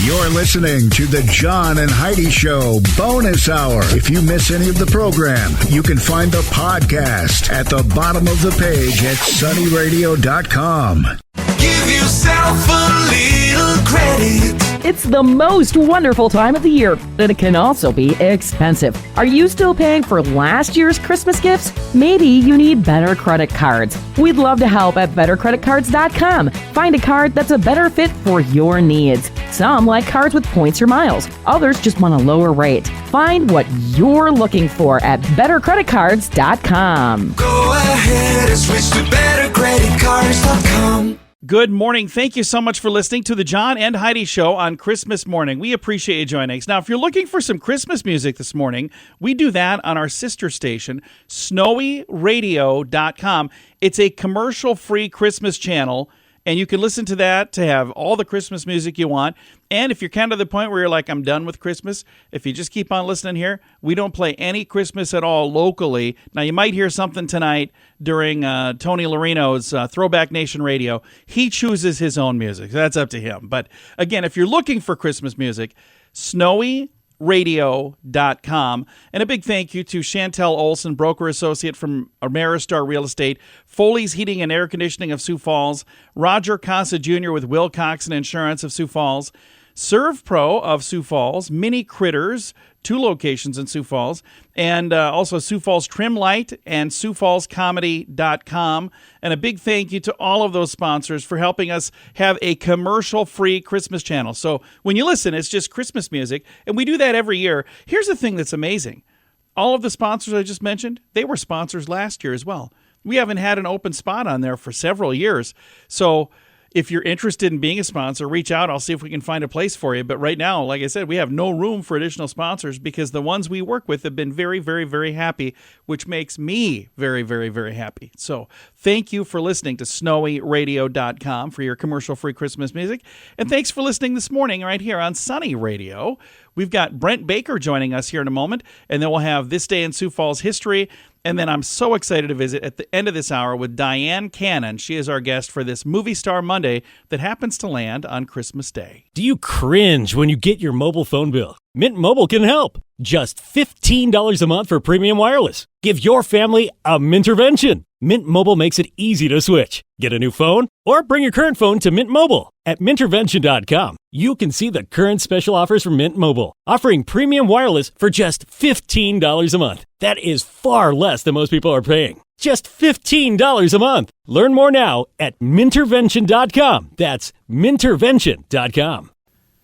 You're listening to the John and Heidi Show Bonus Hour. If you miss any of the program, you can find the podcast at the bottom of the page at sunnyradio.com. Give yourself a little credit. It's the most wonderful time of the year, and it can also be expensive. Are you still paying for last year's Christmas gifts? Maybe you need better credit cards. We'd love to help at bettercreditcards.com. Find a card that's a better fit for your needs. Some like cards with points or miles. Others just want a lower rate. Find what you're looking for at bettercreditcards.com. Go ahead and switch to bettercreditcards.com. Good morning. Thank you so much for listening to the John and Heidi Show on Christmas morning. We appreciate you joining us. Now, if you're looking for some Christmas music this morning, we do that on our sister station, snowyradio.com. It's a commercial-free Christmas channel, and you can listen to that to have all the Christmas music you want. And if you're kind of the point where you're like, I'm done with Christmas, if you just keep on listening here, we don't play any Christmas at all locally. Now, you might hear something tonight during Tony Larino's Throwback Nation Radio. He chooses his own music. That's up to him. But again, if you're looking for Christmas music, snowyradio.com. And a big thank you to Chantel Olson, broker associate from Ameristar Real Estate, Foley's Heating and Air Conditioning of Sioux Falls, Roger Casa Jr. with Wilcoxon Insurance of Sioux Falls, Serve Pro of Sioux Falls, Mini Critters, 2 locations in Sioux Falls, and also Sioux Falls Trim Light and SiouxFallsComedy.com. And a big thank you to all of those sponsors for helping us have a commercial-free Christmas channel. So when you listen, it's just Christmas music, and we do that every year. Here's the thing that's amazing. All of the sponsors I just mentioned, they were sponsors last year as well. We haven't had an open spot on there for several years. So if you're interested in being a sponsor, reach out. I'll see if we can find a place for you. But right now, like I said, we have no room for additional sponsors because the ones we work with have been very, very, very happy, which makes me very, very, very happy. So thank you for listening to snowyradio.com for your commercial-free Christmas music. And thanks for listening this morning right here on Sunny Radio. We've got Brent Baker joining us here in a moment, and then we'll have This Day in Sioux Falls history. And then I'm so excited to visit at the end of this hour with Diane Cannon. She is our guest for this Movie Star Monday that happens to land on Christmas Day. Do you cringe when you get your mobile phone bill? Mint Mobile can help. Just $15 a month for premium wireless. Give your family a Mintervention. Mint Mobile makes it easy to switch. Get a new phone or bring your current phone to Mint Mobile. At Mintervention.com, you can see the current special offers from Mint Mobile, offering premium wireless for just $15 a month. That is far less than most people are paying. Just $15 a month. Learn more now at Mintervention.com. That's Mintervention.com.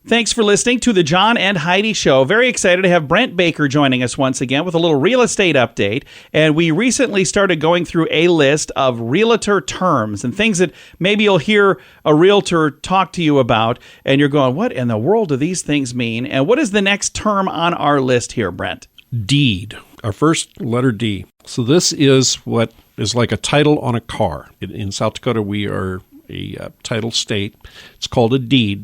Thanks for listening to the John and Heidi Show. Very excited to have Brent Baker joining us once again with a little real estate update. And we recently started going through a list of realtor terms and things that maybe you'll hear a realtor talk to you about. And you're going, what in the world do these things mean? And what is the next term on our list here, Brent? Deed. Our first letter D. So this is what is like a title on a car. In South Dakota, we are a title state. It's called a deed.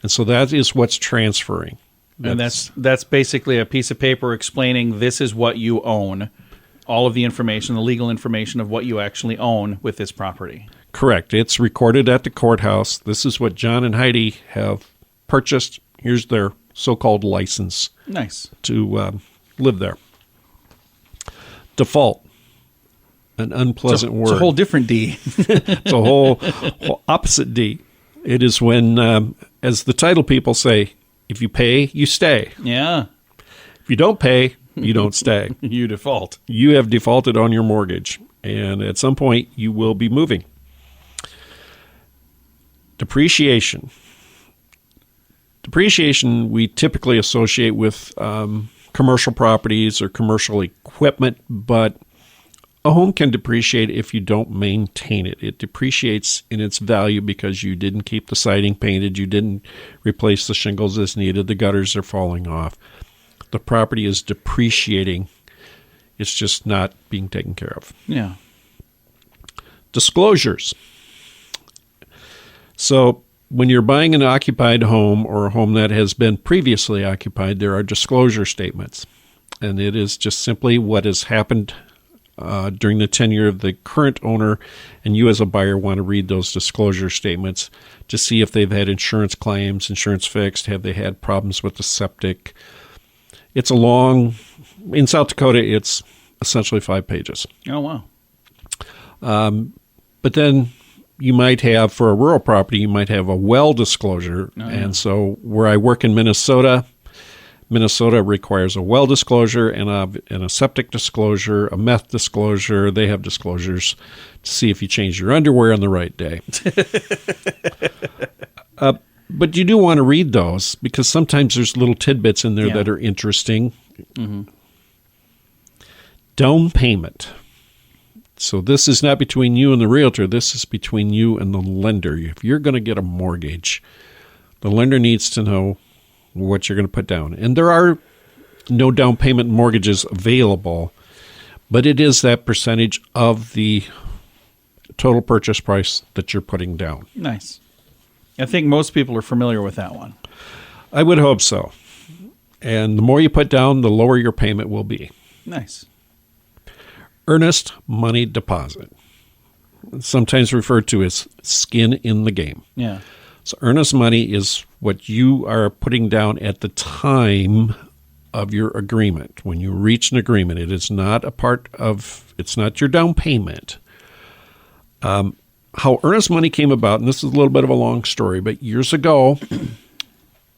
And so that is what's transferring. And that's basically a piece of paper explaining this is what you own, all of the information, the legal information of what you actually own with this property. Correct. It's recorded at the courthouse. This is what John and Heidi have purchased. Here's their so-called license. Nice. To live there. Default. An unpleasant word. It's a whole different D. It's a whole opposite D. It is when, as the title people say, if you pay, you stay. Yeah. If you don't pay, you don't stay. You default. You have defaulted on your mortgage, and at some point, you will be moving. Depreciation. Depreciation we typically associate with commercial properties or commercial equipment, but a home can depreciate if you don't maintain it. It depreciates in its value because you didn't keep the siding painted, you didn't replace the shingles as needed, the gutters are falling off. The property is depreciating. It's just not being taken care of. Yeah. Disclosures. So when you're buying an occupied home or a home that has been previously occupied, there are disclosure statements. And it is just simply what has happened during the tenure of the current owner, and you as a buyer want to read those disclosure statements to see if they've had insurance claims, insurance fixed, have they had problems with the septic. It's in South Dakota, it's essentially 5 pages. Oh, wow. But then you might have, for a rural property, you might have a well disclosure. Oh, yeah. And so where I work in Minnesota requires a well disclosure and a septic disclosure, a meth disclosure. They have disclosures to see if you change your underwear on the right day. But you do want to read those because sometimes there's little tidbits in there that are interesting. Mm-hmm. Down payment. So this is not between you and the realtor. This is between you and the lender. If you're going to get a mortgage, the lender needs to know what you're going to put down. And there are no down payment mortgages available, but it is that percentage of the total purchase price that you're putting down. Nice. I think most people are familiar with that one. I would hope so. And the more you put down, the lower your payment will be. Nice. Earnest money deposit, sometimes referred to as skin in the game. Yeah. So earnest money is what you are putting down at the time of your agreement. When you reach an agreement, it is not it's not your down payment. How earnest money came about, and this is a little bit of a long story, but years ago,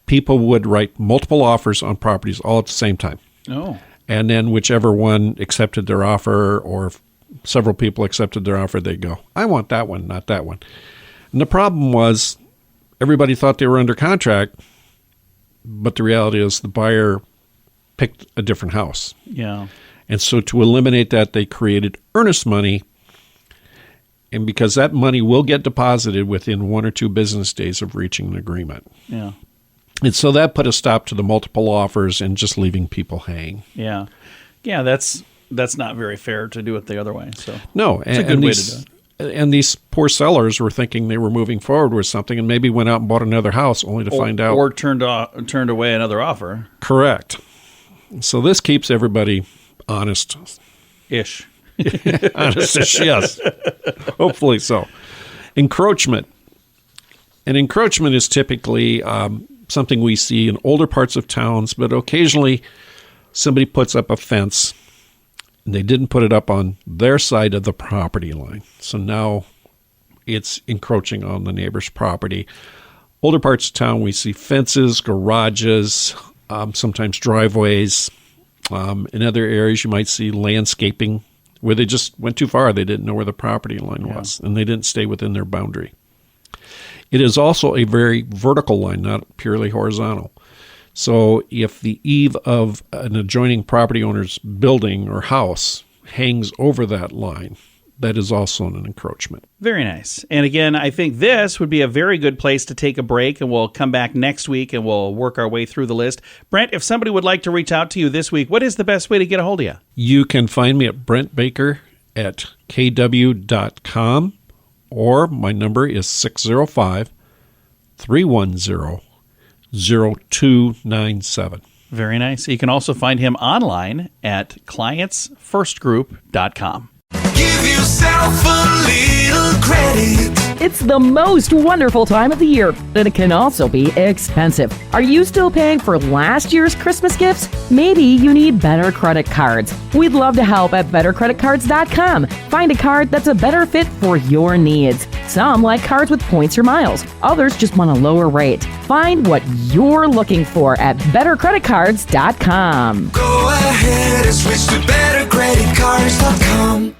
people would write multiple offers on properties all at the same time. Oh. And then whichever one accepted their offer, or if several people accepted their offer, they'd go, I want that one, not that one. And the problem was everybody thought they were under contract, but the reality is the buyer picked a different house. Yeah. And so to eliminate that, they created earnest money. And because that money will get deposited within 1 or 2 business days of reaching an agreement. Yeah. And so that put a stop to the multiple offers and just leaving people hang. Yeah. Yeah, that's not very fair to do it the other way. So no, it's a good way to do it. And these poor sellers were thinking they were moving forward with something and maybe went out and bought another house only to find out. Or turned away another offer. Correct. So this keeps everybody honest-ish. Honest-ish, yes. Hopefully so. Encroachment. And encroachment is typically something we see in older parts of towns, but occasionally somebody puts up a fence and they didn't put it up on their side of the property line. So now it's encroaching on the neighbor's property. Older parts of town, we see fences, garages, sometimes driveways. In other areas, you might see landscaping where they just went too far. They didn't know where the property line was, and they didn't stay within their boundary. It is also a very vertical line, not purely horizontal. So if the eave of an adjoining property owner's building or house hangs over that line, that is also an encroachment. Very nice. And again, I think this would be a very good place to take a break, and we'll come back next week and we'll work our way through the list. Brent, if somebody would like to reach out to you this week, what is the best way to get a hold of you? You can find me at brentbaker@kw.com, or my number is 605-310-0297. Very nice. You can also find him online at clientsfirstgroup.com. Give yourself a little credit. It's the most wonderful time of the year, but it can also be expensive. Are you still paying for last year's Christmas gifts? Maybe you need better credit cards. We'd love to help at bettercreditcards.com. Find a card that's a better fit for your needs. Some like cards with points or miles. Others just want a lower rate. Find what you're looking for at bettercreditcards.com. Go ahead and switch to bettercreditcards.com.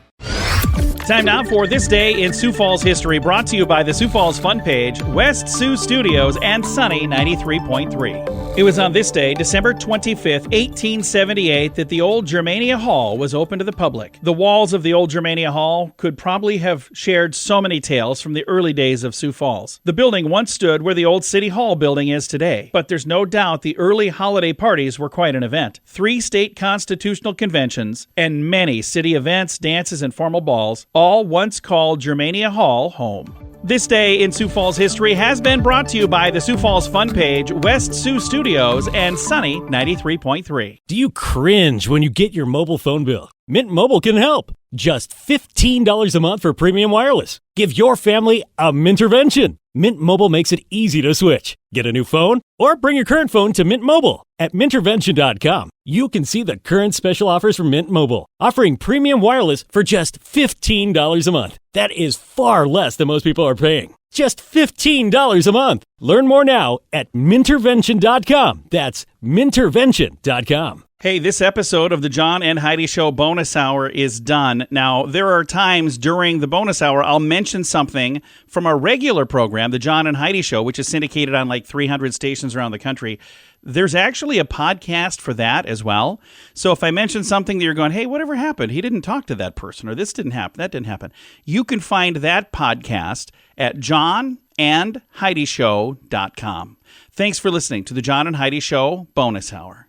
Time now for This Day in Sioux Falls History, brought to you by the Sioux Falls Fun Page, West Sioux Studios, and Sunny 93.3. It was on this day, December 25th, 1878, that the old Germania Hall was opened to the public. The walls of the old Germania Hall could probably have shared so many tales from the early days of Sioux Falls. The building once stood where the old City Hall building is today, but there's no doubt the early holiday parties were quite an event. 3 state constitutional conventions and many city events, dances, and formal balls all once called Germania Hall home. This Day in Sioux Falls History has been brought to you by the Sioux Falls Fun Page, West Sioux Studios, and Sunny 93.3. Do you cringe when you get your mobile phone bill? Mint Mobile can help. Just $15 a month for premium wireless. Give your family a Mintervention. Mint Mobile makes it easy to switch. Get a new phone or bring your current phone to Mint Mobile. At Mintervention.com, you can see the current special offers from Mint Mobile, offering premium wireless for just $15 a month. That is far less than most people are paying. Just $15 a month. Learn more now at Mintervention.com. That's Mintervention.com. Hey, this episode of the John and Heidi Show bonus hour is done. Now, there are times during the bonus hour I'll mention something from our regular program, the John and Heidi Show, which is syndicated on like 300 stations around the country. There's actually a podcast for that as well. So if I mention something that you're going, hey, whatever happened? He didn't talk to that person, or this didn't happen, that didn't happen. You can find that podcast at JohnAndHeidiShow.com. Thanks for listening to the John and Heidi Show bonus hour.